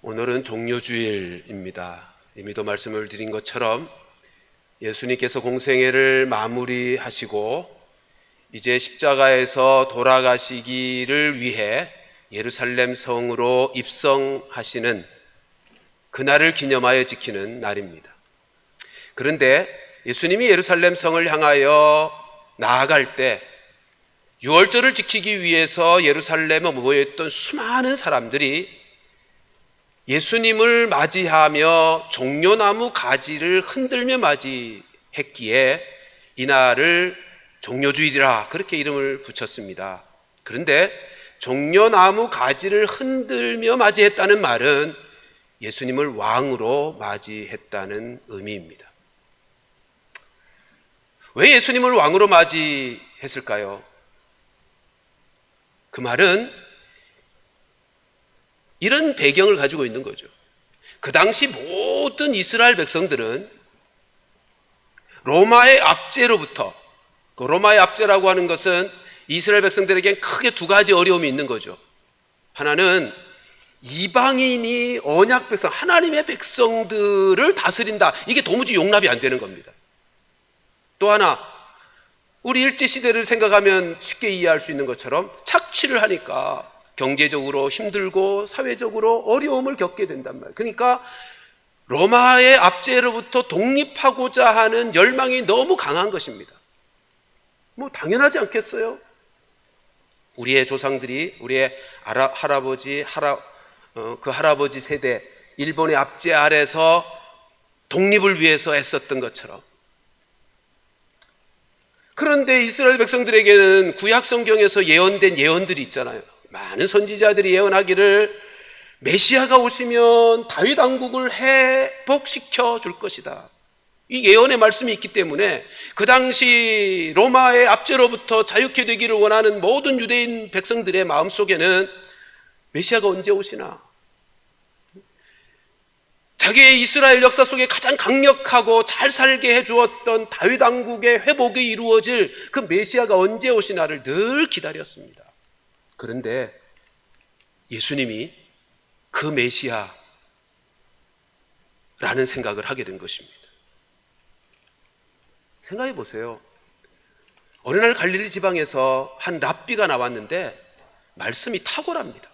오늘은 종료주일입니다. 이미도 말씀을 드린 것처럼 예수님께서 공생애를 마무리하시고 이제 십자가에서 돌아가시기를 위해 예루살렘 성으로 입성하시는 그날을 기념하여 지키는 날입니다. 그런데 예수님이 예루살렘 성을 향하여 나아갈 때 유월절을 지키기 위해서 예루살렘에 모여있던 수많은 사람들이 예수님을 맞이하며 종려나무 가지를 흔들며 맞이했기에 이날을 종료주일이라 그렇게 이름을 붙였습니다. 그런데 종려나무 가지를 흔들며 맞이했다는 말은 예수님을 왕으로 맞이했다는 의미입니다. 왜 예수님을 왕으로 맞이했을까요? 그 말은 이런 배경을 가지고 있는 거죠. 그 당시 모든 이스라엘 백성들은 로마의 압제로부터, 그 로마의 압제라고 하는 것은 이스라엘 백성들에겐 크게 두 가지 어려움이 있는 거죠. 하나는 이방인이 언약 백성, 하나님의 백성들을 다스린다. 이게 도무지 용납이 안 되는 겁니다. 또 하나, 우리 일제시대를 생각하면 쉽게 이해할 수 있는 것처럼 착취를 하니까 경제적으로 힘들고 사회적으로 어려움을 겪게 된단 말이에요. 그러니까 로마의 압제로부터 독립하고자 하는 열망이 너무 강한 것입니다. 뭐 당연하지 않겠어요? 우리의 조상들이 우리의 할아버지 세대 일본의 압제 아래서 독립을 위해서 애썼던 것처럼. 그런데 이스라엘 백성들에게는 구약 성경에서 예언된 예언들이 있잖아요. 많은 선지자들이 예언하기를 메시아가 오시면 다윗 왕국을 회복시켜 줄 것이다. 이 예언의 말씀이 있기 때문에 그 당시 로마의 압제로부터 자유케 되기를 원하는 모든 유대인 백성들의 마음속에는 메시아가 언제 오시나? 자기의 이스라엘 역사 속에 가장 강력하고 잘 살게 해주었던 다윗 왕국의 회복이 이루어질 그 메시아가 언제 오시나를 늘 기다렸습니다. 그런데 예수님이 그 메시아라는 생각을 하게 된 것입니다. 생각해 보세요. 어느 날 갈릴리 지방에서 한 랍비가 나왔는데 말씀이 탁월합니다.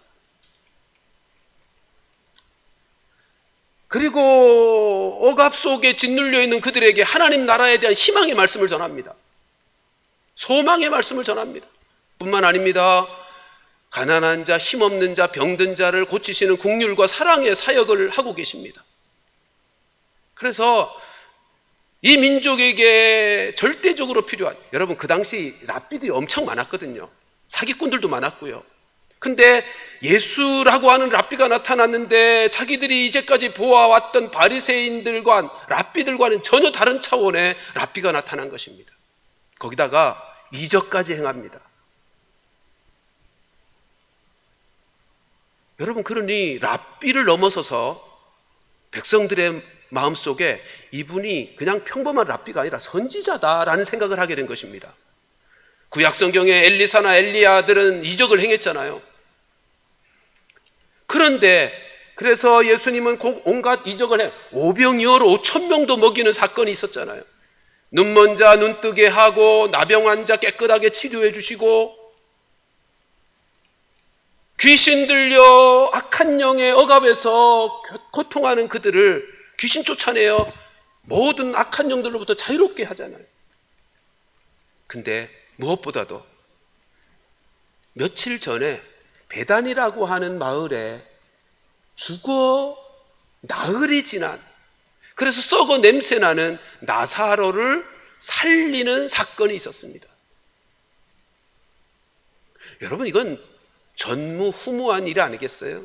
그리고 억압 속에 짓눌려 있는 그들에게 하나님 나라에 대한 희망의 말씀을 전합니다. 소망의 말씀을 전합니다. 뿐만 아닙니다. 가난한 자, 힘없는 자, 병든 자를 고치시는 긍휼과 사랑의 사역을 하고 계십니다. 그래서 이 민족에게 절대적으로 필요한, 여러분 그 당시 랍비들이 엄청 많았거든요. 사기꾼들도 많았고요. 근데 예수라고 하는 랍비가 나타났는데 자기들이 이제까지 보아왔던 바리새인들과 랍비들과는 전혀 다른 차원의 랍비가 나타난 것입니다. 거기다가 이적까지 행합니다. 여러분, 그러니 랍비를 넘어서서 백성들의 마음속에 이분이 그냥 평범한 랍비가 아니라 선지자다라는 생각을 하게 된 것입니다. 구약 성경에 엘리사나 엘리야들은 이적을 행했잖아요. 그런데 그래서 예수님은 온갖 이적을 해 오병이어로 5,000명도 먹이는 사건이 있었잖아요. 눈먼 자 눈 뜨게 하고 나병 환자 깨끗하게 치료해 주시고 귀신 들려 악한 영의 억압에서 고통하는 그들을 귀신 쫓아내어 모든 악한 영들로부터 자유롭게 하잖아요. 근데 무엇보다도 며칠 전에 베단이라고 하는 마을에 죽어 나흘이 지난, 그래서 썩어 냄새나는 나사로를 살리는 사건이 있었습니다. 여러분, 이건 전무후무한 일 아니겠어요?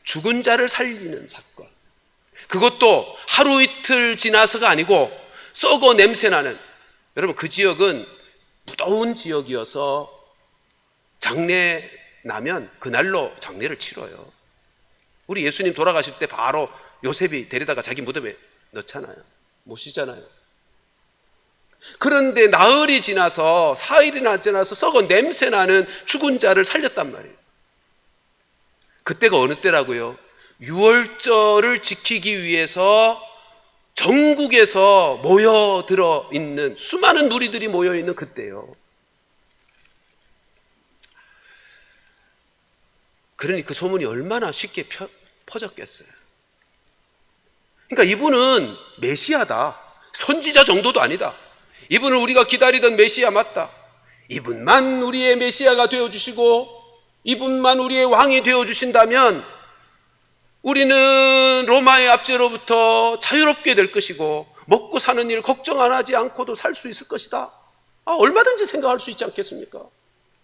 죽은 자를 살리는 사건. 그것도 하루 이틀 지나서가 아니고 썩어 냄새나는, 여러분 그 지역은 무더운 지역이어서 장례 나면 그날로 장례를 치러요. 우리 예수님 돌아가실 때 바로 요셉이 데려다가 자기 무덤에 넣잖아요. 모시잖아요. 그런데 나흘이 지나서, 사흘이나 지나서 썩어 냄새나는 죽은 자를 살렸단 말이에요. 그때가 어느 때라고요? 유월절을 지키기 위해서 전국에서 모여들어 있는 수많은 무리들이 모여 있는 그때요. 그러니 그 소문이 얼마나 쉽게 퍼졌겠어요. 그러니까 이분은 메시아다, 선지자 정도도 아니다, 이분은 우리가 기다리던 메시아 맞다, 이분만 우리의 메시아가 되어주시고 이분만 우리의 왕이 되어주신다면 우리는 로마의 압제로부터 자유롭게 될 것이고 먹고 사는 일 걱정 안 하지 않고도 살 수 있을 것이다. 얼마든지 생각할 수 있지 않겠습니까?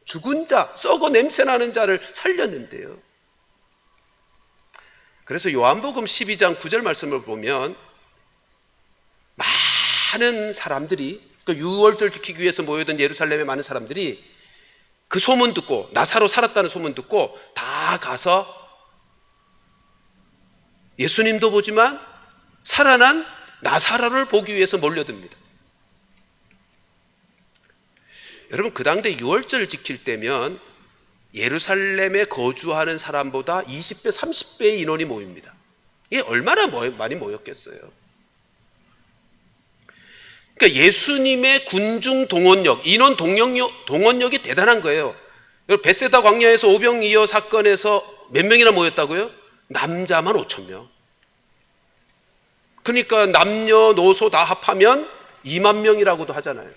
죽은 자, 썩어 냄새나는 자를 살렸는데요. 그래서 요한복음 12장 9절 말씀을 보면 많은 사람들이, 그 유월절 지키기 위해서 모여든 예루살렘의 많은 사람들이 그 소문 듣고, 나사로 살았다는 소문 듣고 다 가서 예수님도 보지만 살아난 나사로를 보기 위해서 몰려듭니다. 여러분, 그 당대 유월절을 지킬 때면 예루살렘에 거주하는 사람보다 20배, 30배의 인원이 모입니다. 이게 얼마나 많이 모였겠어요. 그러니까 예수님의 군중 동원력, 인원 동원력이 대단한 거예요. 벳세다 광야에서 오병이어 사건에서 몇 명이나 모였다고요? 남자만 5천 명. 그러니까 남녀노소 다 합하면 2만 명이라고도 하잖아요.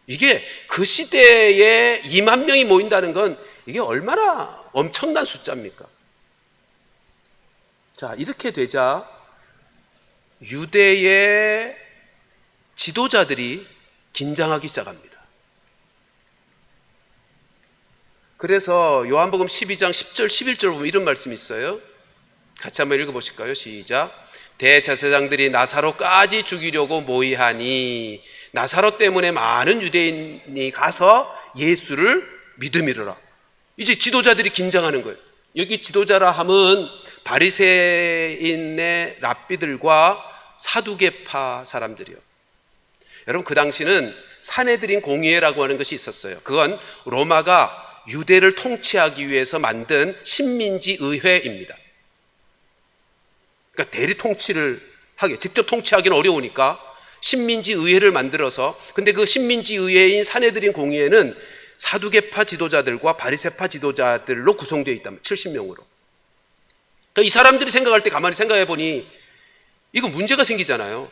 이게 그 시대에 2만 명이 모인다는 건 이게 얼마나 엄청난 숫자입니까? 자, 이렇게 되자 유대의 지도자들이 긴장하기 시작합니다. 그래서 요한복음 12장 10절 11절 보면 이런 말씀이 있어요. 같이 한번 읽어보실까요? 시작. 대제사장들이 나사로까지 죽이려고 모이하니 나사로 때문에 많은 유대인이 가서 예수를 믿음이로라. 이제 지도자들이 긴장하는 거예요. 여기 지도자라 함은 바리새인의 랍비들과 사두개파 사람들이요. 여러분, 그 당시는 산헤드린 공의회라고 하는 것이 있었어요. 그건 로마가 유대를 통치하기 위해서 만든 식민지 의회입니다. 그러니까 대리 통치를 직접 통치하기는 어려우니까 식민지 의회를 만들어서, 근데 그 식민지 의회인 산헤드린 공의회는 사두개파 지도자들과 바리새파 지도자들로 구성되어 있다면 70명으로. 그러니까 이 사람들이 생각할 때 가만히 생각해 보니 이거 문제가 생기잖아요.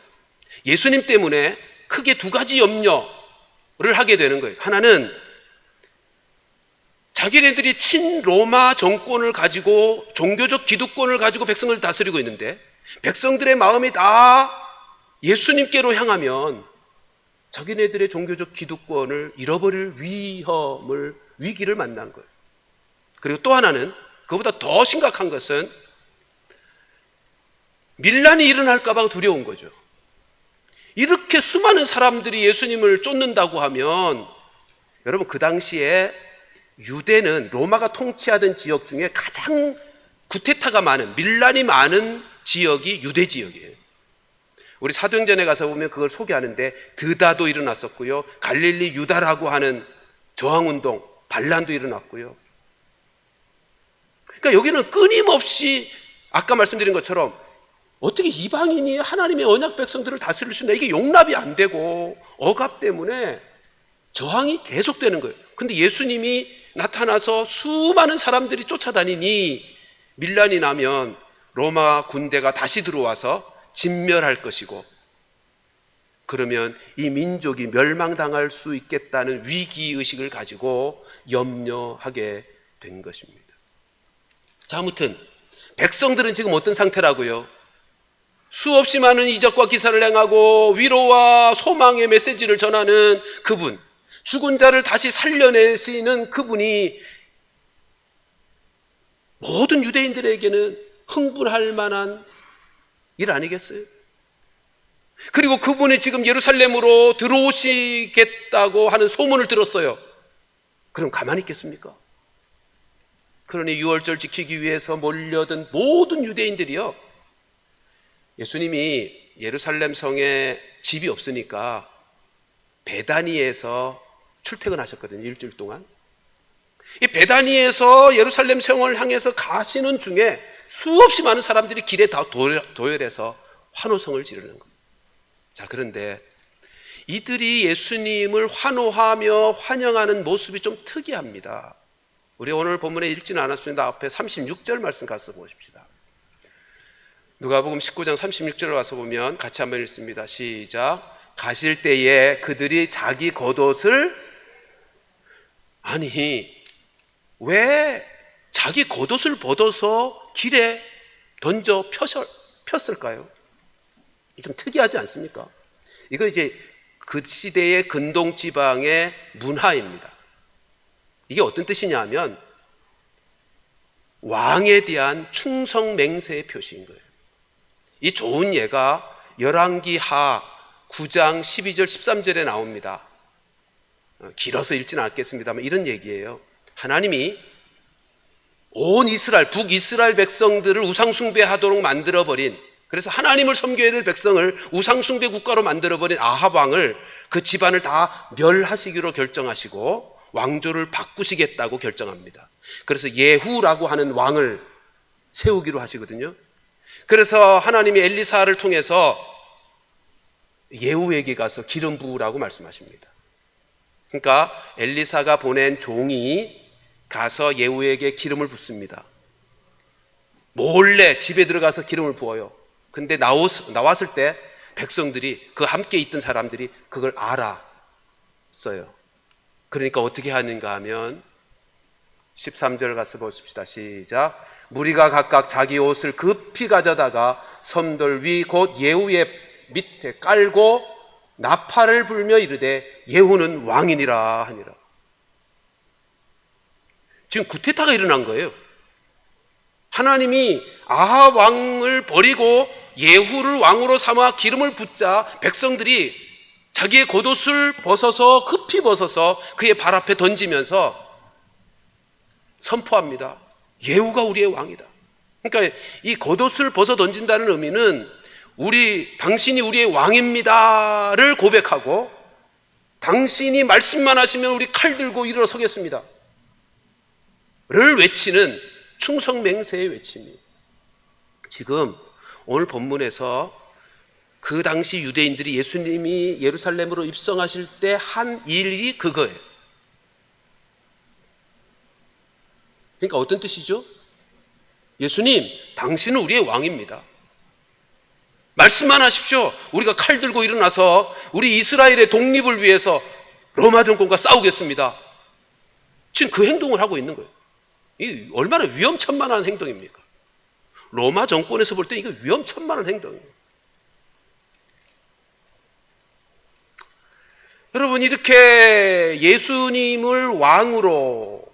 예수님 때문에 크게 두 가지 염려를 하게 되는 거예요. 하나는 자기네들이 친로마 정권을 가지고 종교적 기득권을 가지고 백성을 다스리고 있는데 백성들의 마음이 다 예수님께로 향하면 자기네들의 종교적 기득권을 잃어버릴 위기를 만난 거예요. 그리고 또 하나는, 그보다 더 심각한 것은 밀란이 일어날까 봐 두려운 거죠. 이렇게 수많은 사람들이 예수님을 쫓는다고 하면, 여러분, 그 당시에 유대는 로마가 통치하던 지역 중에 가장 구테타가 많은, 밀란이 많은 지역이 유대 지역이에요. 우리 사도행전에 가서 보면 그걸 소개하는데 드다도 일어났었고요, 갈릴리 유다라고 하는 저항운동, 반란도 일어났고요. 그러니까 여기는 끊임없이 아까 말씀드린 것처럼 어떻게 이방인이 하나님의 언약 백성들을 다스릴 수 있나, 이게 용납이 안 되고 억압 때문에 저항이 계속되는 거예요. 근데 예수님이 나타나서 수많은 사람들이 쫓아다니니 밀란이 나면 로마 군대가 다시 들어와서 진멸할 것이고, 그러면 이 민족이 멸망당할 수 있겠다는 위기의식을 가지고 염려하게 된 것입니다. 자, 아무튼 백성들은 지금 어떤 상태라고요? 수없이 많은 이적과 기사를 행하고 위로와 소망의 메시지를 전하는 그분, 죽은 자를 다시 살려내시는 그분이 모든 유대인들에게는 흥분할 만한 일 아니겠어요? 그리고 그분이 지금 예루살렘으로 들어오시겠다고 하는 소문을 들었어요. 그럼 가만히 있겠습니까? 그러니 유월절 지키기 위해서 몰려든 모든 유대인들이요, 예수님이 예루살렘 성에 집이 없으니까 베다니에서 출퇴근하셨거든요. 일주일 동안. 이 베다니에서 예루살렘 성을 향해서 가시는 중에 수없이 많은 사람들이 길에 다 도열해서 환호성을 지르는 겁니다. 자, 그런데 이들이 예수님을 환호하며 환영하는 모습이 좀 특이합니다. 우리 오늘 본문에 읽지는 않았습니다. 앞에 36절 말씀 가서 보십시다. 누가복음 19장 36절을 와서 보면 같이 한번 읽습니다. 시작. 가실 때에 그들이 자기 겉옷을, 아니 왜 자기 겉옷을 벗어서 길에 던져 폈을까요? 좀 특이하지 않습니까? 이거 이제 그 시대의 근동 지방의 문화입니다. 이게 어떤 뜻이냐 하면 왕에 대한 충성 맹세의 표시인 거예요. 이 좋은 예가 열왕기하 9장 12절 13절에 나옵니다. 길어서 읽지는 않겠습니다만 이런 얘기예요. 하나님이 온 이스라엘, 북이스라엘 백성들을 우상숭배하도록 만들어버린, 그래서 하나님을 섬겨야 될 백성을 우상숭배 국가로 만들어버린 아합 왕을, 그 집안을 다 멸하시기로 결정하시고 왕조를 바꾸시겠다고 결정합니다. 그래서 예후라고 하는 왕을 세우기로 하시거든요. 그래서 하나님이 엘리사를 통해서 예후에게 가서 기름 부으라고 말씀하십니다. 그러니까 엘리사가 보낸 종이 가서 예후에게 기름을 붓습니다. 몰래 집에 들어가서 기름을 부어요. 근데 나왔을 때 백성들이, 그 함께 있던 사람들이 그걸 알았어요. 그러니까 어떻게 하는가 하면 13절 가서 보십시다. 시작. 무리가 각각 자기 옷을 급히 가져다가 섬돌 위 곧 예후의 밑에 깔고 나팔을 불며 이르되 예후는 왕이니라 하니라. 지금 구테타가 일어난 거예요. 하나님이 아합 왕을 버리고 예후를 왕으로 삼아 기름을 붓자 백성들이 자기의 겉옷을 벗어서, 급히 벗어서 그의 발 앞에 던지면서 선포합니다. 예후가 우리의 왕이다. 그러니까 이 겉옷을 벗어 던진다는 의미는 당신이 우리의 왕입니다를 고백하고, 당신이 말씀만 하시면 우리 칼 들고 일어서겠습니다 를 외치는 충성맹세의 외침이, 지금 오늘 본문에서 그 당시 유대인들이 예수님이 예루살렘으로 입성하실 때 한 일이 그거예요. 그러니까 어떤 뜻이죠? 예수님, 당신은 우리의 왕입니다. 말씀만 하십시오. 우리가 칼 들고 일어나서 우리 이스라엘의 독립을 위해서 로마 정권과 싸우겠습니다. 지금 그 행동을 하고 있는 거예요. 이 얼마나 위험천만한 행동입니까? 로마 정권에서 볼 때 이거 위험천만한 행동이에요. 여러분, 이렇게 예수님을 왕으로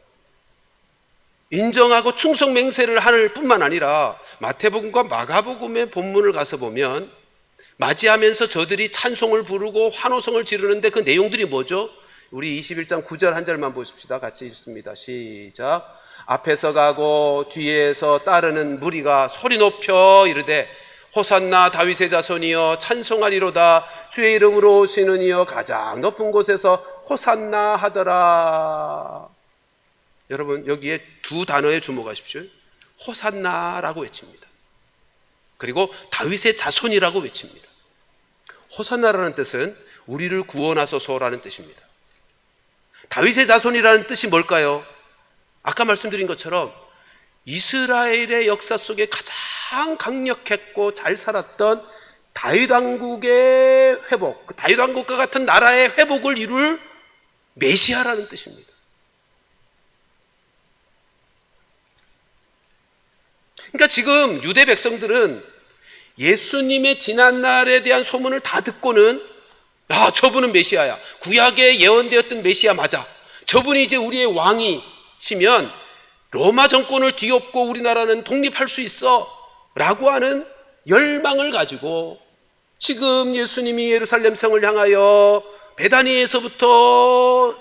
인정하고 충성 맹세를 할 뿐만 아니라 마태복음과 마가복음의 본문을 가서 보면 맞이하면서 저들이 찬송을 부르고 환호성을 지르는데 그 내용들이 뭐죠? 우리 21장 9절 한 절만 보십시다. 같이 읽습니다. 시작. 앞에서 가고 뒤에서 따르는 무리가 소리 높여 이르되 호산나 다윗의 자손이여 찬송하리로다. 주의 이름으로 오시는 이여 가장 높은 곳에서 호산나 하더라. 여러분, 여기에 두 단어에 주목하십시오. 호산나라고 외칩니다. 그리고 다윗의 자손이라고 외칩니다. 호산나라는 뜻은 우리를 구원하소서라는 뜻입니다. 다윗의 자손이라는 뜻이 뭘까요? 아까 말씀드린 것처럼 이스라엘의 역사 속에 가장 강력했고 잘 살았던 다윗 왕국의 회복, 그 다윗 왕국과 같은 나라의 회복을 이룰 메시아라는 뜻입니다. 그러니까 지금 유대 백성들은 예수님의 지난날에 대한 소문을 다 듣고는, 저분은 메시아야, 구약에 예언되었던 메시아 맞아, 저분이 이제 우리의 왕이시면 로마 정권을 뒤엎고 우리나라는 독립할 수 있어 라고 하는 열망을 가지고 지금 예수님이 예루살렘 성을 향하여 베다니에서부터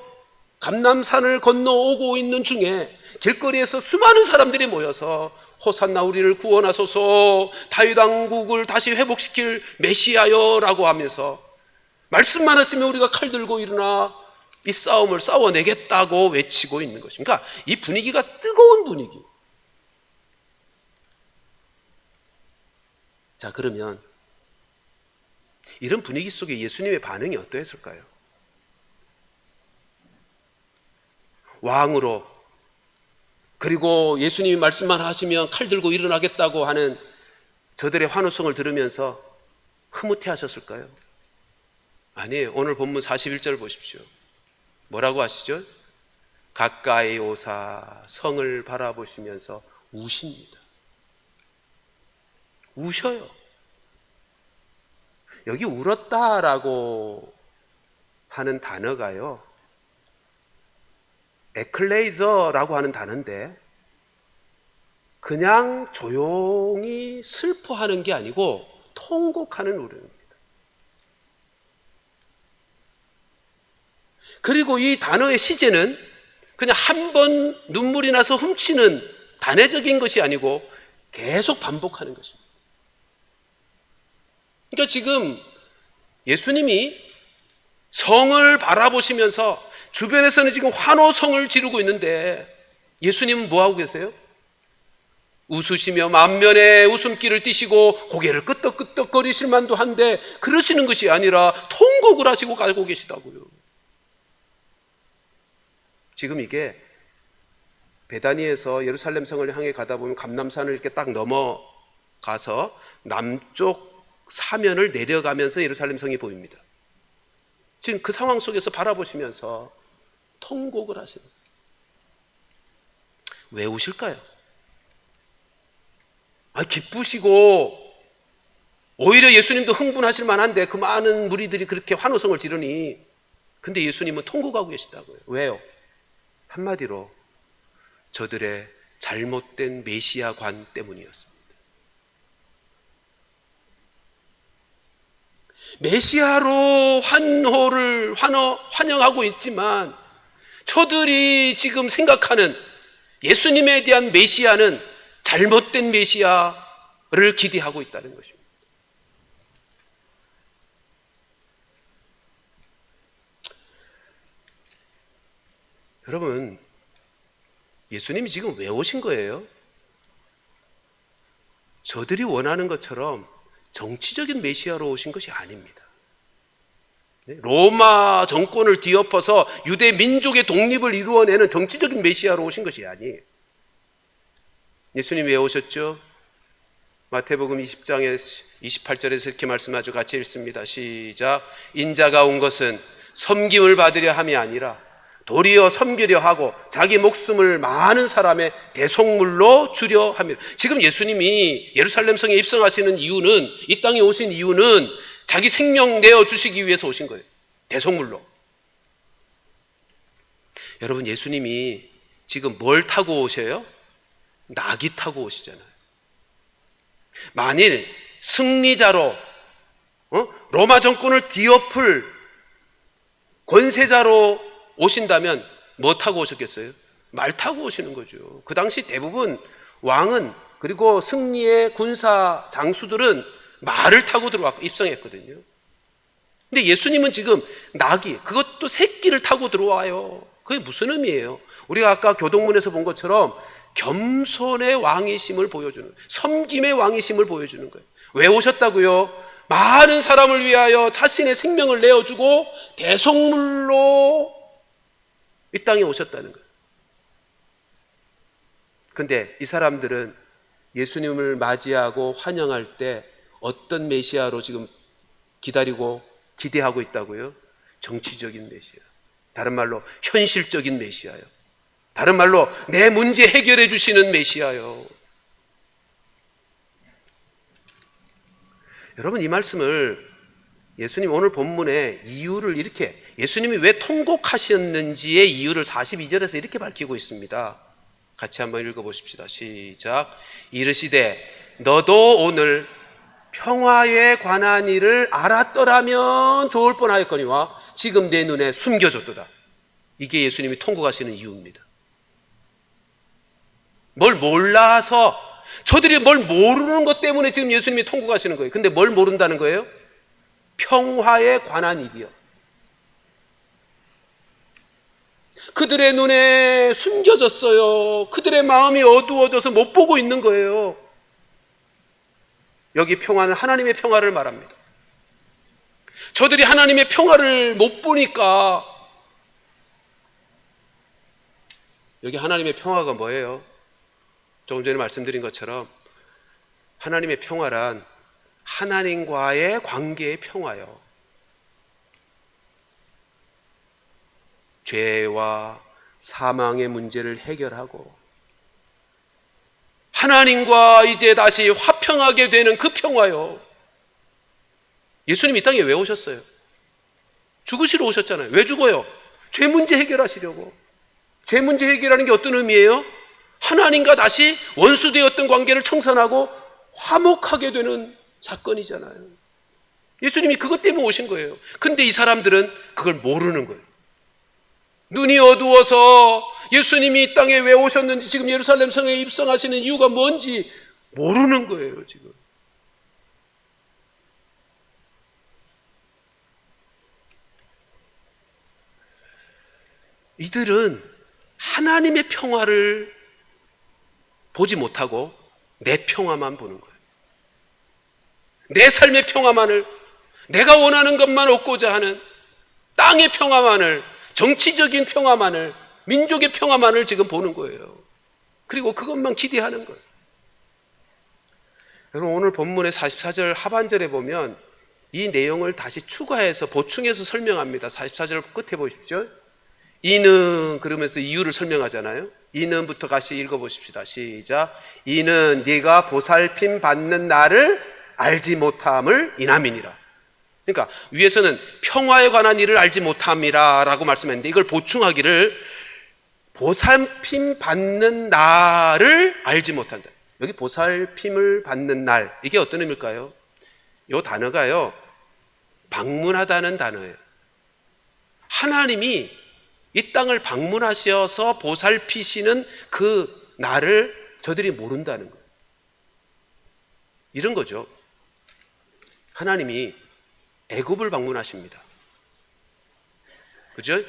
감람산을 건너오고 있는 중에 길거리에서 수많은 사람들이 모여서 호산나 우리를 구원하소서, 다윗 왕국을 다시 회복시킬 메시아여라고 하면서 말씀만 하시면 우리가 칼 들고 일어나 이 싸움을 싸워내겠다고 외치고 있는 것입니다. 그러니까 이 분위기가 뜨거운 분위기. 자, 그러면 이런 분위기 속에 예수님의 반응이 어떠했을까요? 왕으로, 그리고 예수님이 말씀만 하시면 칼 들고 일어나겠다고 하는 저들의 환호성을 들으면서 흐뭇해 하셨을까요? 아니에요. 오늘 본문 41절 보십시오. 뭐라고 하시죠? 가까이 오사 성을 바라보시면서 우십니다. 우셔요. 여기 울었다라고 하는 단어가요, 에클레이저라고 하는 단어인데 그냥 조용히 슬퍼하는 게 아니고 통곡하는 울음입니다. 그리고 이 단어의 시제는 그냥 한 번 눈물이 나서 훔치는 단회적인 것이 아니고 계속 반복하는 것입니다. 그러니까 지금 예수님이 성을 바라보시면서 주변에서는 지금 환호성을 지르고 있는데 예수님은 뭐하고 계세요? 웃으시며 만면에 웃음기를 띠시고 고개를 끄덕끄덕거리실 만도 한데 그러시는 것이 아니라 통곡을 하시고 가고 계시다고요. 지금 이게 베다니에서 예루살렘 성을 향해 가다 보면 감람산을 이렇게 딱 넘어가서 남쪽 사면을 내려가면서 예루살렘 성이 보입니다. 지금 그 상황 속에서 바라보시면서 통곡을 하시는 거예요. 왜 우실까요? 기쁘시고 오히려 예수님도 흥분하실 만한데 그 많은 무리들이 그렇게 환호성을 지르니, 근데 예수님은 통곡하고 계시다고요. 왜요? 한마디로 저들의 잘못된 메시아관 때문이었습니다. 메시아로 환영하고 있지만 저들이 지금 생각하는 예수님에 대한 메시아는 잘못된 메시아를 기대하고 있다는 것입니다. 여러분, 예수님이 지금 왜 오신 거예요? 저들이 원하는 것처럼 정치적인 메시아로 오신 것이 아닙니다. 로마 정권을 뒤엎어서 유대 민족의 독립을 이루어내는 정치적인 메시아로 오신 것이 아니에요. 예수님이 왜 오셨죠? 마태복음 20장에 28절에서 이렇게 말씀하죠. 같이 읽습니다. 시작. 인자가 온 것은 섬김을 받으려 함이 아니라 도리어 섬기려 하고 자기 목숨을 많은 사람의 대속물로 주려 함이라. 지금 예수님이 예루살렘 성에 입성하시는 이유는, 이 땅에 오신 이유는 자기 생명 내어주시기 위해서 오신 거예요. 대속물로. 여러분, 예수님이 지금 뭘 타고 오셔요? 나귀 타고 오시잖아요. 만일 승리자로 로마 정권을 뒤엎을 권세자로 오신다면 뭐 타고 오셨겠어요? 말 타고 오시는 거죠. 그 당시 대부분 왕은, 그리고 승리의 군사 장수들은 말을 타고 입성했거든요. 근데 예수님은 지금 나귀, 그것도 새끼를 타고 들어와요. 그게 무슨 의미예요? 우리가 아까 교동문에서 본 것처럼 겸손의 왕이심을 보여주는, 섬김의 왕이심을 보여주는 거예요. 왜 오셨다고요? 많은 사람을 위하여 자신의 생명을 내어주고 대속물로 이 땅에 오셨다는 거예요. 근데 이 사람들은 예수님을 맞이하고 환영할 때 어떤 메시아로 지금 기다리고 기대하고 있다고요? 정치적인 메시아, 다른 말로 현실적인 메시아요. 다른 말로 내 문제 해결해 주시는 메시아요. 여러분, 이 말씀을 예수님 오늘 본문의 이유를 이렇게, 예수님이 왜 통곡하셨는지의 이유를 42절에서 이렇게 밝히고 있습니다. 같이 한번 읽어보십시다. 시작. 이르시되 너도 오늘 평화에 관한 일을 알았더라면 좋을 뻔하였거니와 지금 내 눈에 숨겨졌도다. 이게 예수님이 통곡하시는 이유입니다. 뭘 몰라서, 저들이 뭘 모르는 것 때문에 지금 예수님이 통곡하시는 거예요. 근데 뭘 모른다는 거예요? 평화에 관한 일이요. 그들의 눈에 숨겨졌어요. 그들의 마음이 어두워져서 못 보고 있는 거예요. 여기 평화는 하나님의 평화를 말합니다. 저들이 하나님의 평화를 못 보니까 여기 하나님의 평화가 뭐예요? 조금 전에 말씀드린 것처럼 하나님의 평화란 하나님과의 관계의 평화요. 죄와 사망의 문제를 해결하고 하나님과 이제 다시 화평하게 되는 그 평화요. 예수님 이 땅에 왜 오셨어요? 죽으시러 오셨잖아요. 왜 죽어요? 죄 문제 해결하시려고. 죄 문제 해결하는 게 어떤 의미예요? 하나님과 다시 원수되었던 관계를 청산하고 화목하게 되는 사건이잖아요. 예수님이 그것 때문에 오신 거예요. 근데 이 사람들은 그걸 모르는 거예요. 눈이 어두워서 예수님이 이 땅에 왜 오셨는지, 지금 예루살렘 성에 입성하시는 이유가 뭔지 모르는 거예요, 지금. 이들은 하나님의 평화를 보지 못하고 내 평화만 보는 거예요. 내 삶의 평화만을, 내가 원하는 것만 얻고자 하는 땅의 평화만을, 정치적인 평화만을, 민족의 평화만을 지금 보는 거예요. 그리고 그것만 기대하는 거예요. 여러분, 오늘 본문의 44절 하반절에 보면 이 내용을 다시 추가해서 보충해서 설명합니다. 44절 끝에 보십시오. 이는, 그러면서 이유를 설명하잖아요. 이는부터 같이 읽어보십시다. 시작. 이는 네가 보살핌 받는 나를 알지 못함을 인함이니라. 그러니까 위에서는 평화에 관한 일을 알지 못함이라 라고 말씀했는데, 이걸 보충하기를 보살핌 받는 나를 알지 못한다. 여기 보살핌을 받는 날, 이게 어떤 의미일까요? 이 단어가요, 방문하다는 단어예요. 하나님이 이 땅을 방문하셔서 보살피시는 그 날을 저들이 모른다는 거예요. 이런 거죠. 하나님이 애굽을 방문하십니다. 그죠?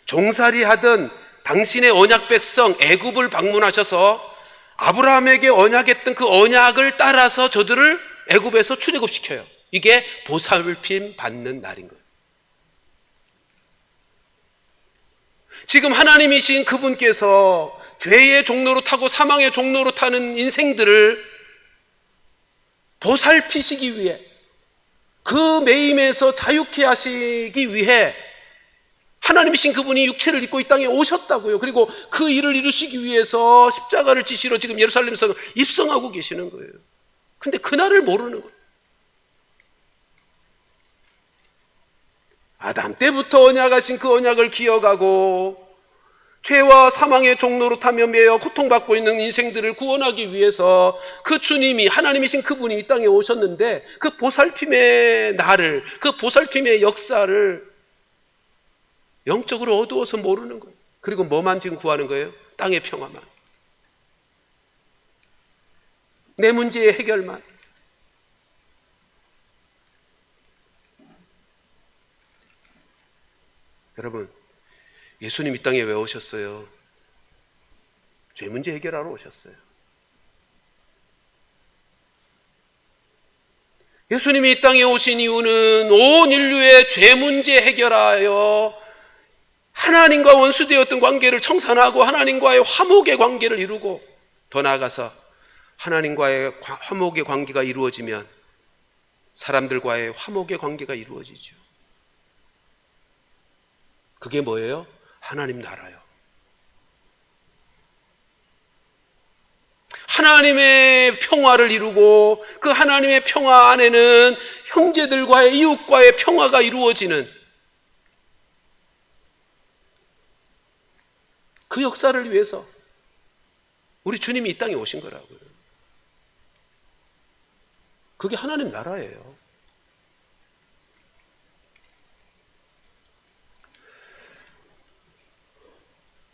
종살이 하던 당신의 언약 백성 애굽을 방문하셔서 아브라함에게 언약했던 그 언약을 따라서 저들을 애굽에서 출애굽시켜요. 이게 보살핌 받는 날인 거예요. 지금 하나님이신 그분께서 죄의 종로로 타고 사망의 종로로 타는 인생들을 보살피시기 위해, 그 매임에서 자유케 하시기 위해 하나님이신 그분이 육체를 입고 이 땅에 오셨다고요. 그리고 그 일을 이루시기 위해서 십자가를 지시러 지금 예루살렘 성을 입성하고 계시는 거예요. 근데 그날을 모르는 거예요. 아담 때부터 언약하신 그 언약을 기억하고 죄와 사망의 종로로 타며 매여 고통받고 있는 인생들을 구원하기 위해서 그 주님이, 하나님이신 그분이 이 땅에 오셨는데, 그 보살핌의 날을, 그 보살핌의 역사를 영적으로 어두워서 모르는 거예요. 그리고 뭐만 지금 구하는 거예요? 땅의 평화만, 내 문제의 해결만. 여러분, 예수님 이 땅에 왜 오셨어요? 죄 문제 해결하러 오셨어요. 예수님이 이 땅에 오신 이유는 온 인류의 죄 문제 해결하여 하나님과 원수되었던 관계를 청산하고 하나님과의 화목의 관계를 이루고, 더 나아가서 하나님과의 화목의 관계가 이루어지면 사람들과의 화목의 관계가 이루어지죠. 그게 뭐예요? 하나님 나라요. 하나님의 평화를 이루고, 그 하나님의 평화 안에는 형제들과의, 이웃과의 평화가 이루어지는 그 역사를 위해서 우리 주님이 이 땅에 오신 거라고요. 그게 하나님 나라예요.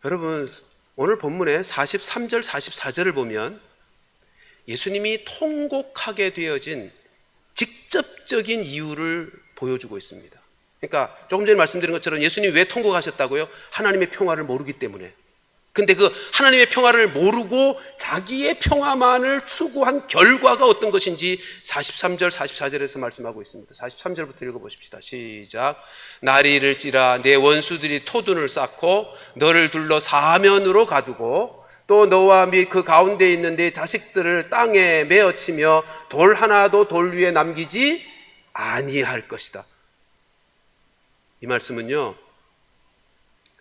여러분, 오늘 본문의 43절 44절을 보면 예수님이 통곡하게 되어진 직접적인 이유를 보여주고 있습니다. 그러니까 조금 전에 말씀드린 것처럼 예수님이 왜 통곡하셨다고요? 하나님의 평화를 모르기 때문에. 근데 그 하나님의 평화를 모르고 자기의 평화만을 추구한 결과가 어떤 것인지 43절 44절에서 말씀하고 있습니다. 43절부터 읽어보십시다. 시작. 날이 이를지라 내 원수들이 토둔을 쌓고 너를 둘러 사면으로 가두고 또 너와 및 그 가운데 있는 내 자식들을 땅에 메어치며 돌 하나도 돌 위에 남기지 아니할 것이다. 이 말씀은요,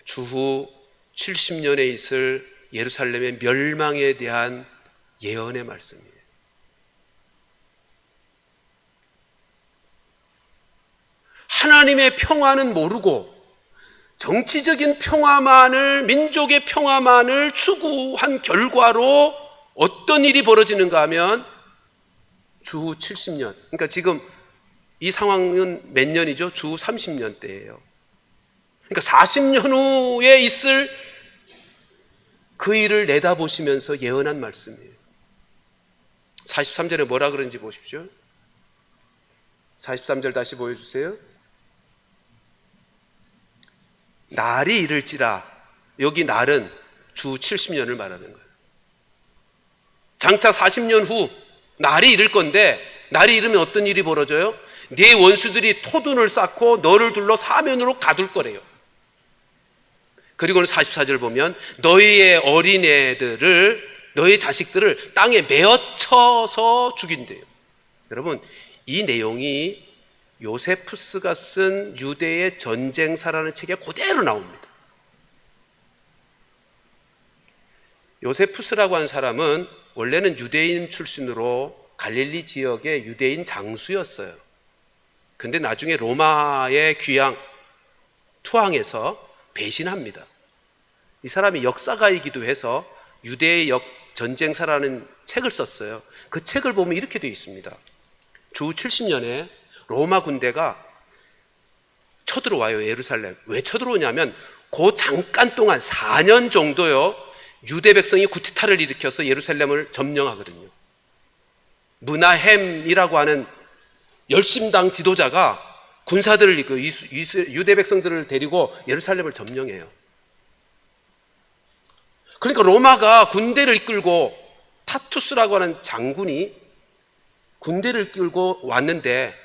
주후 70년에 있을 예루살렘의 멸망에 대한 예언의 말씀이에요. 하나님의 평화는 모르고 정치적인 평화만을, 민족의 평화만을 추구한 결과로 어떤 일이 벌어지는가 하면 주후 70년, 그러니까 지금 이 상황은 몇 년이죠? 주후 30년 대예요. 그러니까 40년 후에 있을 그 일을 내다보시면서 예언한 말씀이에요. 43절에 뭐라 그런지 보십시오. 43절 다시 보여주세요. 날이 이를지라, 여기 날은 주 70년을 말하는 거예요. 장차 40년 후 날이 이를 건데, 날이 이르면 어떤 일이 벌어져요? 네 원수들이 토둔을 쌓고 너를 둘러 사면으로 가둘 거래요. 그리고는 44절 보면 너희의 어린애들을, 너희 자식들을 땅에 메어쳐서 죽인대요. 여러분, 이 내용이 요세푸스가 쓴 유대의 전쟁사라는 책에 그대로 나옵니다. 요세푸스라고 하는 사람은 원래는 유대인 출신으로 갈릴리 지역의 유대인 장수였어요. 근데 나중에 로마의 투항해서 배신합니다. 이 사람이 역사가이기도 해서 유대의 전쟁사라는 책을 썼어요. 그 책을 보면 이렇게 되어 있습니다. 주 70년에 로마 군대가 쳐들어와요, 예루살렘. 왜 쳐들어오냐면 그 잠깐 동안 4년 정도요, 유대 백성이 구테타를 일으켜서 예루살렘을 점령하거든요. 므나헴이라고 하는 열심당 지도자가 군사들을, 유대 백성들을 데리고 예루살렘을 점령해요. 그러니까 로마가 군대를 이끌고, 타투스라고 하는 장군이 군대를 이끌고 왔는데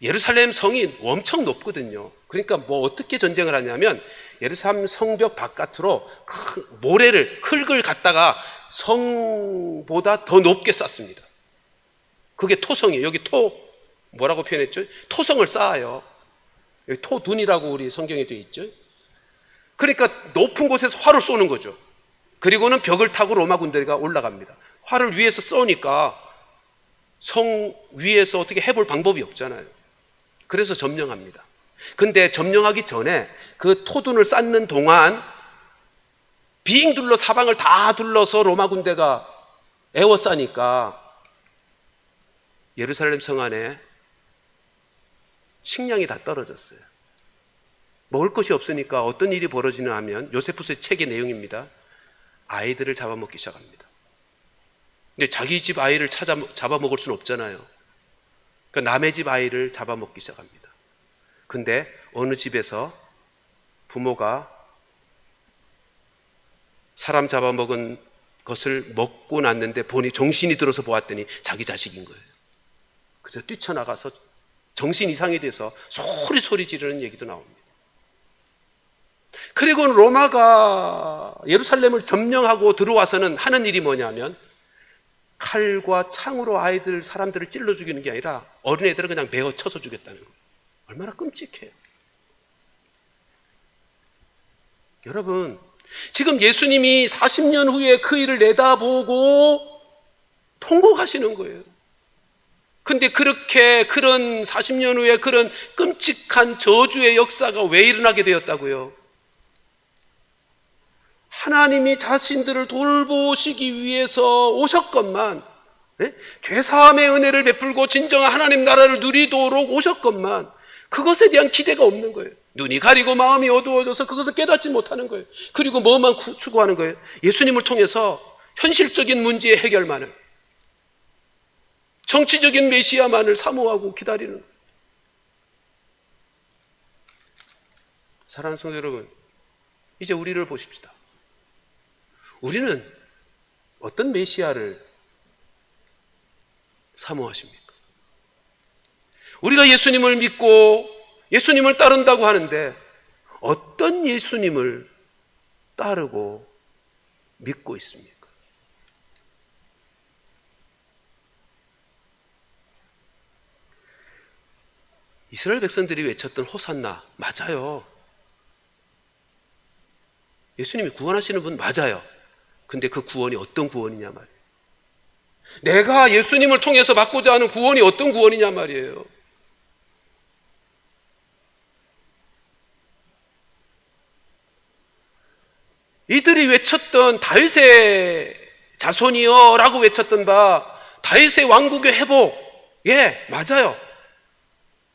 예루살렘 성이 엄청 높거든요. 그러니까 뭐 어떻게 전쟁을 하냐면 예루살렘 성벽 바깥으로 흙을 갖다가 성보다 더 높게 쌓습니다. 그게 토성이에요. 여기 뭐라고 표현했죠? 토성을 쌓아요. 여기 토둔이라고 우리 성경에 되어 있죠. 그러니까 높은 곳에서 활을 쏘는 거죠. 그리고는 벽을 타고 로마 군대가 올라갑니다. 활을 위에서 쏘니까 성 위에서 어떻게 해볼 방법이 없잖아요. 그래서 점령합니다. 근데 점령하기 전에 그 토둔을 쌓는 동안 빙 둘러 사방을 다 둘러서 로마 군대가 에워싸니까 예루살렘 성 안에 식량이 다 떨어졌어요. 먹을 것이 없으니까 어떤 일이 벌어지냐 하면, 요세푸스의 책의 내용입니다. 아이들을 잡아먹기 시작합니다. 근데 자기 집 아이를 잡아먹을 수는 없잖아요. 그러니까 남의 집 아이를 잡아먹기 시작합니다. 근데 어느 집에서 부모가 사람 잡아먹은 것을 먹고 났는데 보니, 정신이 들어서 보았더니 자기 자식인 거예요. 그래서 뛰쳐나가서 정신 이상이 돼서 소리 지르는 얘기도 나옵니다. 그리고 로마가 예루살렘을 점령하고 들어와서는 하는 일이 뭐냐면 칼과 창으로 사람들을 찔러 죽이는 게 아니라 어린애들은 그냥 메어 쳐서 죽였다는 거예요. 얼마나 끔찍해요. 여러분, 지금 예수님이 40년 후에 그 일을 내다보고 통곡하시는 거예요. 근데 그런 40년 후에 그런 끔찍한 저주의 역사가 왜 일어나게 되었다고요? 하나님이 자신들을 돌보시기 위해서 오셨건만, 죄사함의 은혜를 베풀고 진정한 하나님 나라를 누리도록 오셨건만 그것에 대한 기대가 없는 거예요. 눈이 가리고 마음이 어두워져서 그것을 깨닫지 못하는 거예요. 그리고 뭐만 추구하는 거예요? 예수님을 통해서 현실적인 문제의 해결만을, 정치적인 메시아만을 사모하고 기다리는 거예요. 사랑하는 성도 여러분, 이제 우리를 보십시다. 우리는 어떤 메시아를 사모하십니까? 우리가 예수님을 믿고 예수님을 따른다고 하는데 어떤 예수님을 따르고 믿고 있습니까? 이스라엘 백성들이 외쳤던 호산나 맞아요. 예수님이 구원하시는 분 맞아요. 근데 그 구원이 어떤 구원이냐 말이에요. 내가 예수님을 통해서 받고자 하는 구원이 어떤 구원이냐 말이에요. 이들이 외쳤던 다윗의 자손이여 라고 외쳤던 바 다윗의 왕국의 회복, 예, 맞아요.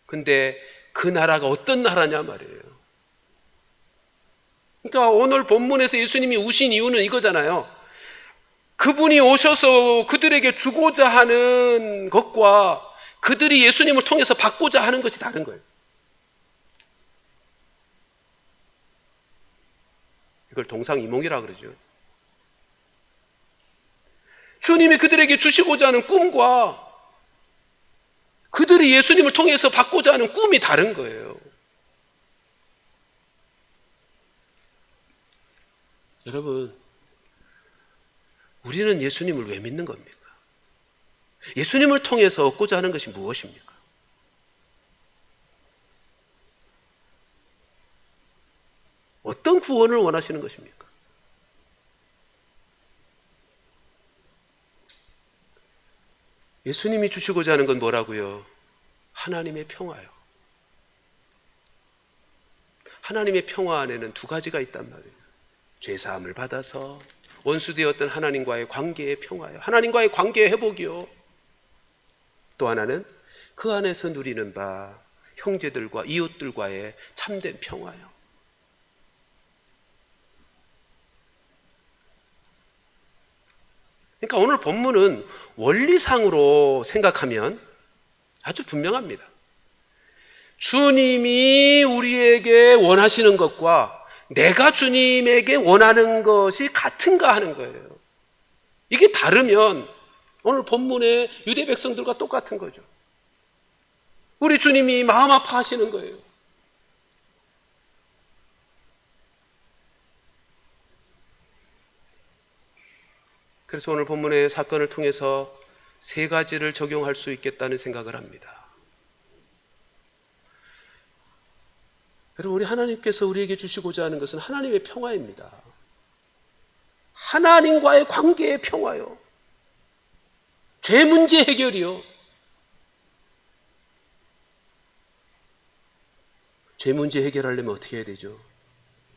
근데 그 나라가 어떤 나라냐 말이에요. 그러니까 오늘 본문에서 예수님이 우신 이유는 이거잖아요. 그분이 오셔서 그들에게 주고자 하는 것과 그들이 예수님을 통해서 받고자 하는 것이 다른 거예요. 이걸 동상이몽이라 그러죠. 주님이 그들에게 주시고자 하는 꿈과 그들이 예수님을 통해서 받고자 하는 꿈이 다른 거예요. 여러분, 우리는 예수님을 왜 믿는 겁니까? 예수님을 통해서 얻고자 하는 것이 무엇입니까? 어떤 구원을 원하시는 것입니까? 예수님이 주시고자 하는 건 뭐라고요? 하나님의 평화요. 하나님의 평화 안에는 두 가지가 있단 말이에요. 죄사함을 받아서 원수되었던 하나님과의 관계의 평화요. 하나님과의 관계의 회복이요. 또 하나는 그 안에서 누리는 바 형제들과 이웃들과의 참된 평화요. 그러니까 오늘 본문은 원리상으로 생각하면 아주 분명합니다. 주님이 우리에게 원하시는 것과 내가 주님에게 원하는 것이 같은가 하는 거예요. 이게 다르면 오늘 본문의 유대 백성들과 똑같은 거죠. 우리 주님이 마음 아파하시는 거예요. 그래서 오늘 본문의 사건을 통해서 세 가지를 적용할 수 있겠다는 생각을 합니다. 여러분, 우리 하나님께서 우리에게 주시고자 하는 것은 하나님의 평화입니다. 하나님과의 관계의 평화요. 죄 문제 해결이요. 죄 문제 해결하려면 어떻게 해야 되죠?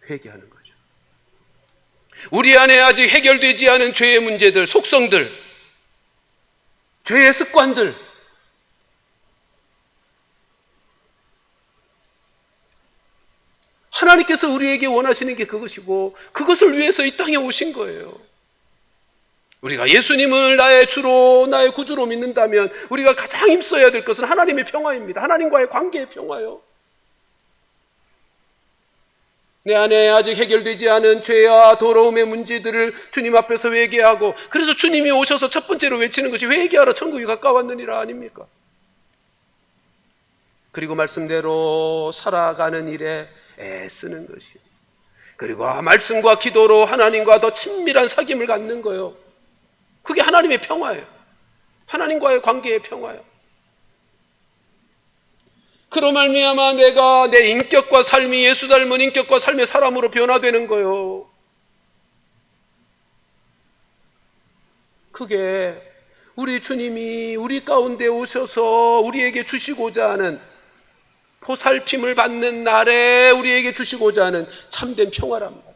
회개하는 거죠. 우리 안에 아직 해결되지 않은 죄의 문제들, 속성들, 죄의 습관들, 하나님께서 우리에게 원하시는 게 그것이고 그것을 위해서 이 땅에 오신 거예요. 우리가 예수님을 나의 주로, 나의 구주로 믿는다면 우리가 가장 힘써야 될 것은 하나님의 평화입니다. 하나님과의 관계의 평화요. 내 안에 아직 해결되지 않은 죄와 더러움의 문제들을 주님 앞에서 회개하고, 그래서 주님이 오셔서 첫 번째로 외치는 것이 회개하라 천국이 가까웠느니라 아닙니까? 그리고 말씀대로 살아가는 일에 애쓰는 것이, 그리고 말씀과 기도로 하나님과 더 친밀한 사귐을 갖는 거예요. 그게 하나님의 평화예요. 하나님과의 관계의 평화예요. 그로 말미암아 내가 내 인격과 삶이 예수 닮은 인격과 삶의 사람으로 변화되는 거예요. 그게 우리 주님이 우리 가운데 오셔서 우리에게 주시고자 하는, 보살핌을 받는 날에 우리에게 주시고자 하는 참된 평화랍니다.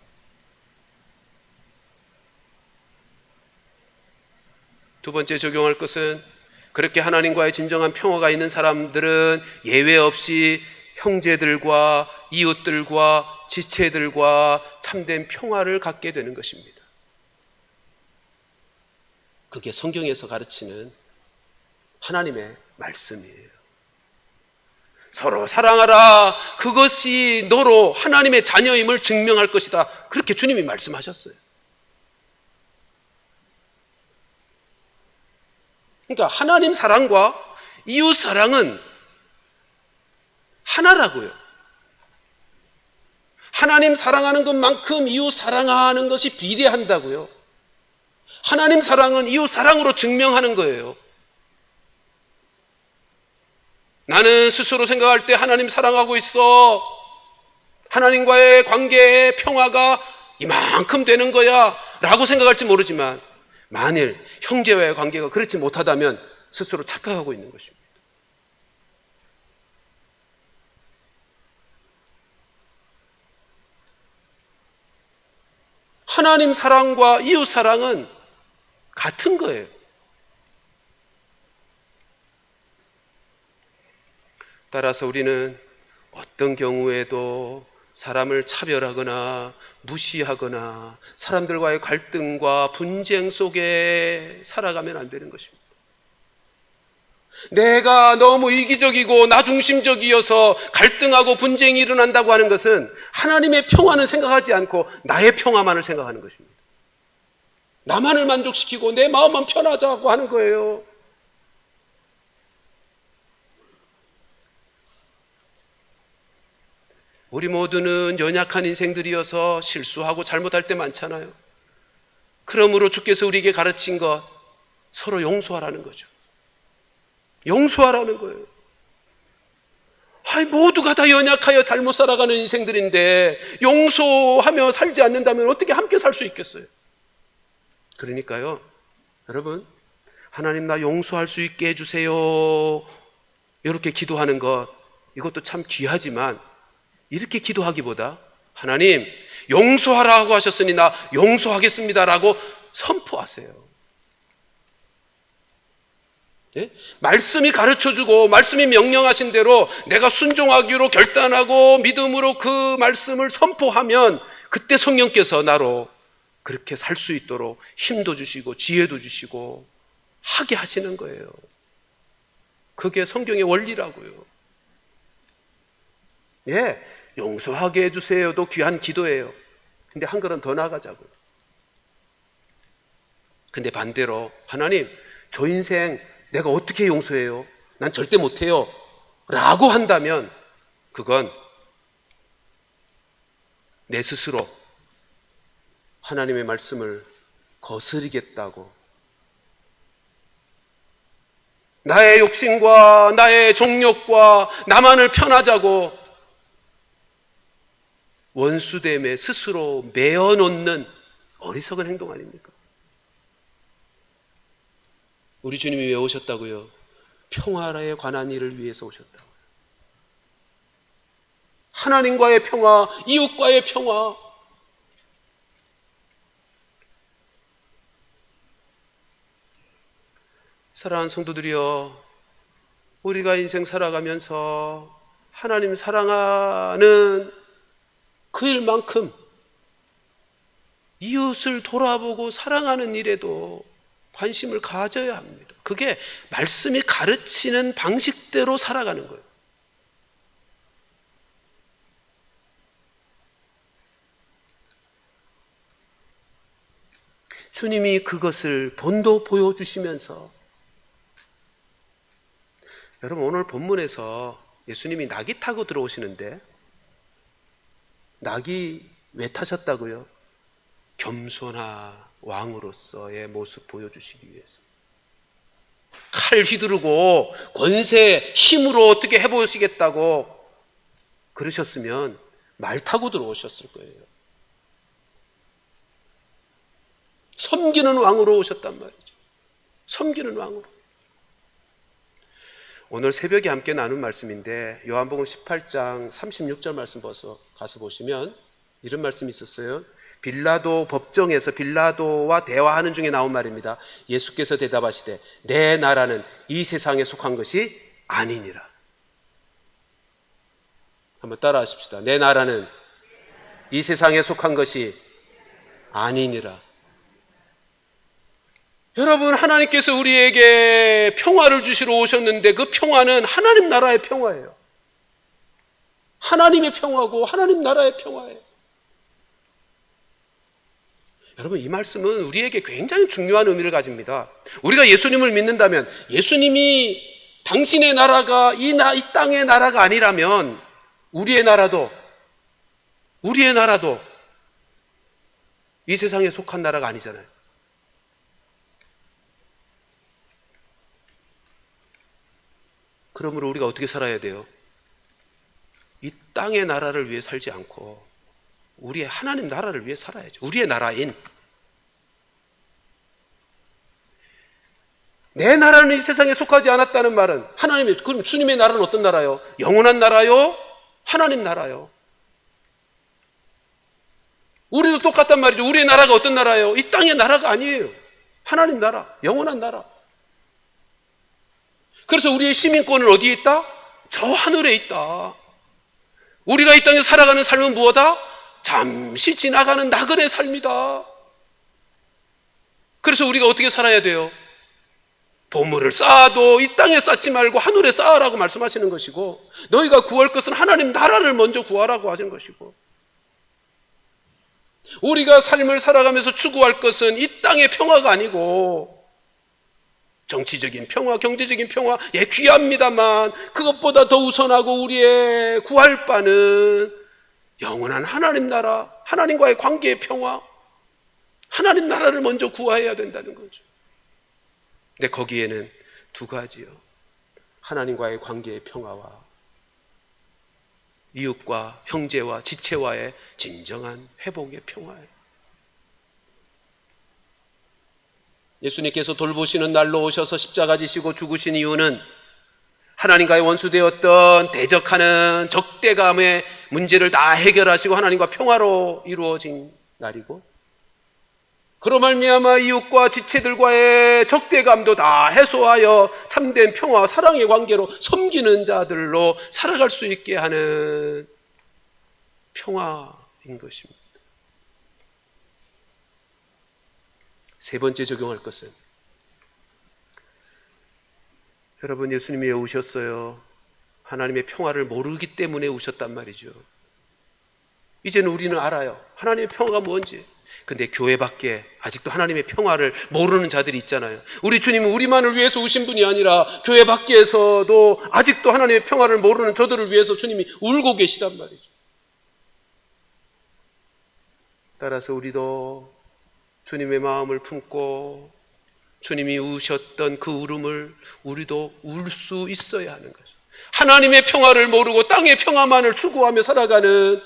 두 번째 적용할 것은, 그렇게 하나님과의 진정한 평화가 있는 사람들은 예외 없이 형제들과 이웃들과 지체들과 참된 평화를 갖게 되는 것입니다. 그게 성경에서 가르치는 하나님의 말씀이에요. 서로 사랑하라. 그것이 너로 하나님의 자녀임을 증명할 것이다. 그렇게 주님이 말씀하셨어요. 그러니까 하나님 사랑과 이웃 사랑은 하나라고요. 하나님 사랑하는 것만큼 이웃 사랑하는 것이 비례한다고요. 하나님 사랑은 이웃 사랑으로 증명하는 거예요. 나는 스스로 생각할 때 하나님 사랑하고 있어, 하나님과의 관계의 평화가 이만큼 되는 거야 라고 생각할지 모르지만, 만일 형제와의 관계가 그렇지 못하다면 스스로 착각하고 있는 것입니다. 하나님 사랑과 이웃 사랑은 같은 거예요. 따라서 우리는 어떤 경우에도 사람을 차별하거나 무시하거나 사람들과의 갈등과 분쟁 속에 살아가면 안 되는 것입니다. 내가 너무 이기적이고 나중심적이어서 갈등하고 분쟁이 일어난다고 하는 것은 하나님의 평화는 생각하지 않고 나의 평화만을 생각하는 것입니다. 나만을 만족시키고 내 마음만 편하자고 하는 거예요. 우리 모두는 연약한 인생들이어서 실수하고 잘못할 때 많잖아요. 그러므로 주께서 우리에게 가르친 것, 서로 용서하라는 거죠. 용서하라는 거예요. 모두가 다 연약하여 잘못 살아가는 인생들인데 용서하며 살지 않는다면 어떻게 함께 살 수 있겠어요? 그러니까요, 여러분, 하나님 나 용서할 수 있게 해주세요, 이렇게 기도하는 것, 이것도 참 귀하지만 이렇게 기도하기보다 하나님 용서하라고 하셨으니 나 용서하겠습니다 라고 선포하세요. 예? 말씀이 가르쳐주고 말씀이 명령하신 대로 내가 순종하기로 결단하고 믿음으로 그 말씀을 선포하면 그때 성령께서 나로 그렇게 살 수 있도록 힘도 주시고 지혜도 주시고 하게 하시는 거예요. 그게 성경의 원리라고요. 예, 용서하게 해주세요도 귀한 기도예요. 근데 한 걸음 더 나아가자고요. 근데 반대로 하나님 저 인생 내가 어떻게 용서해요? 난 절대 못해요 라고 한다면 그건 내 스스로 하나님의 말씀을 거스르겠다고, 나의 욕심과 나의 정욕과 나만을 편하자고 원수됨에 스스로 매어놓는 어리석은 행동 아닙니까? 우리 주님이 왜 오셨다고요? 평화에 관한 일을 위해서 오셨다고요. 하나님과의 평화, 이웃과의 평화. 사랑하는 성도들이여, 우리가 인생 살아가면서 하나님 사랑하는 그 일만큼 이웃을 돌아보고 사랑하는 일에도 관심을 가져야 합니다. 그게 말씀이 가르치는 방식대로 살아가는 거예요. 주님이 그것을 본도 보여주시면서, 여러분 오늘 본문에서 예수님이 낙이 타고 들어오시는데 낙이 왜 타셨다고요? 겸손한 왕으로서의 모습 보여주시기 위해서. 칼 휘두르고 권세, 힘으로 어떻게 해보시겠다고 그러셨으면 말 타고 들어오셨을 거예요. 섬기는 왕으로 오셨단 말이죠. 섬기는 왕으로. 오늘 새벽에 함께 나눈 말씀인데 요한복음 18장 36절 말씀 가서 보시면 이런 말씀이 있었어요. 빌라도 법정에서 빌라도와 대화하는 중에 나온 말입니다. 예수께서 대답하시되 내 나라는 이 세상에 속한 것이 아니니라. 한번 따라 하십시다. 내 나라는 이 세상에 속한 것이 아니니라. 여러분, 하나님께서 우리에게 평화를 주시러 오셨는데 그 평화는 하나님 나라의 평화예요. 하나님의 평화고 하나님 나라의 평화예요. 여러분, 이 말씀은 우리에게 굉장히 중요한 의미를 가집니다. 우리가 예수님을 믿는다면, 예수님이 당신의 나라가 이 땅의 나라가 아니라면 우리의 나라도 이 세상에 속한 나라가 아니잖아요. 그러므로 우리가 어떻게 살아야 돼요? 이 땅의 나라를 위해 살지 않고 우리의 하나님 나라를 위해 살아야죠. 우리의 나라인, 내 나라는 이 세상에 속하지 않았다는 말은 그럼 주님의 나라는 어떤 나라요? 영원한 나라요? 하나님 나라요? 우리도 똑같단 말이죠. 우리의 나라가 어떤 나라예요? 이 땅의 나라가 아니에요. 하나님 나라, 영원한 나라. 그래서 우리의 시민권은 어디에 있다? 저 하늘에 있다. 우리가 이 땅에 살아가는 삶은 무엇이다? 잠시 지나가는 나그네 삶이다. 그래서 우리가 어떻게 살아야 돼요? 보물을 쌓아도 이 땅에 쌓지 말고 하늘에 쌓으라고 말씀하시는 것이고, 너희가 구할 것은 하나님 나라를 먼저 구하라고 하시는 것이고, 우리가 삶을 살아가면서 추구할 것은 이 땅의 평화가 아니고 정치적인 평화, 경제적인 평화, 예, 귀합니다만 그것보다 더 우선하고 우리의 구할 바는 영원한 하나님 나라, 하나님과의 관계의 평화, 하나님 나라를 먼저 구해야 된다는 거죠. 근데 거기에는 두 가지요. 하나님과의 관계의 평화와 이웃과 형제와 지체와의 진정한 회복의 평화예요. 예수님께서 돌보시는 날로 오셔서 십자가 지시고 죽으신 이유는 하나님과의 원수되었던 대적하는 적대감의 문제를 다 해결하시고 하나님과 평화로 이루어진 날이고, 그로 말미암아 이웃과 지체들과의 적대감도 다 해소하여 참된 평화, 사랑의 관계로 섬기는 자들로 살아갈 수 있게 하는 평화인 것입니다. 세 번째 적용할 것은, 여러분, 예수님이 왜 오셨어요? 하나님의 평화를 모르기 때문에 오셨단 말이죠. 이제는 우리는 알아요. 하나님의 평화가 뭔지. 근데 교회 밖에 아직도 하나님의 평화를 모르는 자들이 있잖아요. 우리 주님은 우리만을 위해서 오신 분이 아니라 교회 밖에서도 아직도 하나님의 평화를 모르는 저들을 위해서 주님이 울고 계시단 말이죠. 따라서 우리도 주님의 마음을 품고 주님이 우셨던 그 울음을 우리도 울 수 있어야 하는 거죠. 하나님의 평화를 모르고 땅의 평화만을 추구하며 살아가는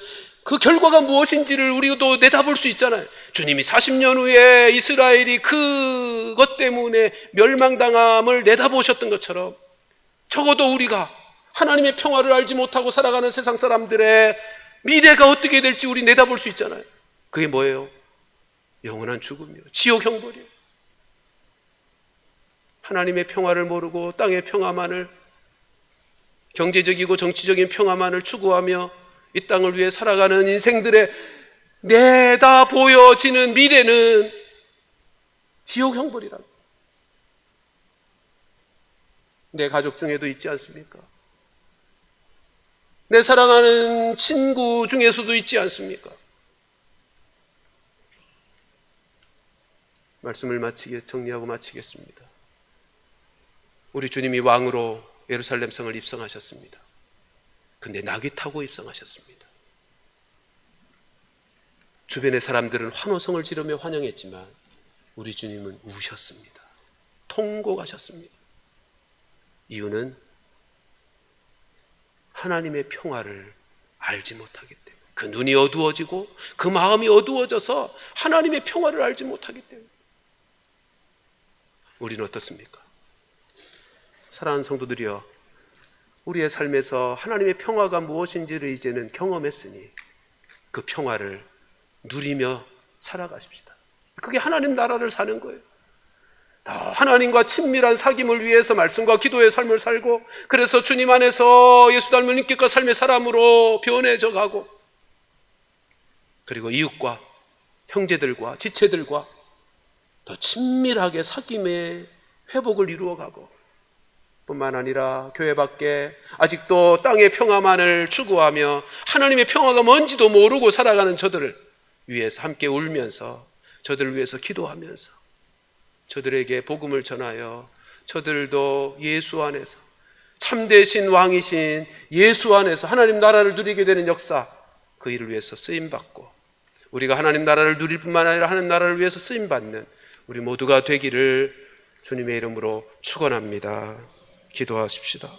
그 결과가 무엇인지를 우리도 내다볼 수 있잖아요. 주님이 40년 후에 이스라엘이 그것 때문에 멸망당함을 내다보셨던 것처럼 적어도 우리가 하나님의 평화를 알지 못하고 살아가는 세상 사람들의 미래가 어떻게 될지 우리 내다볼 수 있잖아요. 그게 뭐예요? 영원한 죽음이요, 지옥 형벌이요. 하나님의 평화를 모르고 땅의 평화만을, 경제적이고 정치적인 평화만을 추구하며 이 땅을 위해 살아가는 인생들의 내다 보여지는 미래는 지옥 형벌이라고. 내 가족 중에도 있지 않습니까? 내 사랑하는 친구 중에서도 있지 않습니까? 말씀을 정리하고 마치겠습니다. 우리 주님이 왕으로 예루살렘 성을 입성하셨습니다. 근데 낙이 타고 입성하셨습니다. 주변의 사람들은 환호성을 지르며 환영했지만 우리 주님은 우셨습니다. 통곡하셨습니다. 이유는 하나님의 평화를 알지 못하기 때문에, 그 눈이 어두워지고 그 마음이 어두워져서 하나님의 평화를 알지 못하기 때문에. 우리는 어떻습니까? 사랑하는 성도들이여, 우리의 삶에서 하나님의 평화가 무엇인지를 이제는 경험했으니 그 평화를 누리며 살아가십시다. 그게 하나님 나라를 사는 거예요. 더 하나님과 친밀한 사귐을 위해서 말씀과 기도의 삶을 살고, 그래서 주님 안에서 예수 닮은 인격과 삶의 사람으로 변해져 가고, 그리고 이웃과 형제들과 지체들과 더 친밀하게 사귐의 회복을 이루어가고, 뿐만 아니라 교회 밖에 아직도 땅의 평화만을 추구하며 하나님의 평화가 뭔지도 모르고 살아가는 저들을 위해서 함께 울면서 저들을 위해서 기도하면서 저들에게 복음을 전하여 저들도 예수 안에서 참되신 왕이신 예수 안에서 하나님 나라를 누리게 되는 역사, 그 일을 위해서 쓰임받고 우리가 하나님 나라를 누릴 뿐만 아니라 하나님 나라를 위해서 쓰임받는 우리 모두가 되기를 주님의 이름으로 축원합니다. 기도하십시다.